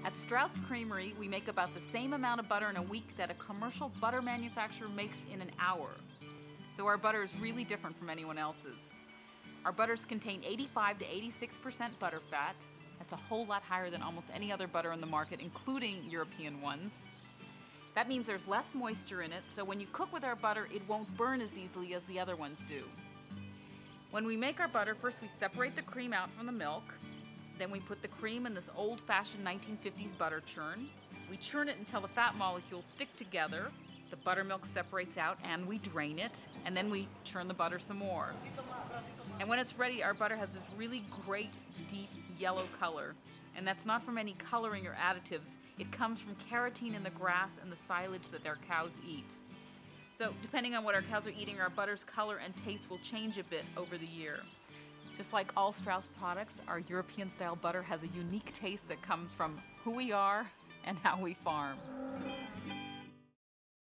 At Strauss Creamery, we make about the same amount of butter in a week that a commercial butter manufacturer makes in an hour. So our butter is really different from anyone else's. Our butters contain 85 to 86% butter fat. That's a whole lot higher than almost any other butter on the market, including European ones. That means there's less moisture in it, so when you cook with our butter, it won't burn as easily as the other ones do. When we make our butter, first we separate the cream out from the milk. Then we put the cream in this old-fashioned 1950s butter churn. We churn it until the fat molecules stick together. The buttermilk separates out and we drain it. And then we churn the butter some more. And when it's ready, our butter has this really great, deep yellow color. And that's not from any coloring or additives. It comes from carotene in the grass and the silage that our cows eat. So depending on what our cows are eating, our butter's color and taste will change a bit over the year. Just like all Strauss products, our European-style butter has a unique taste that comes from who we are and how we farm.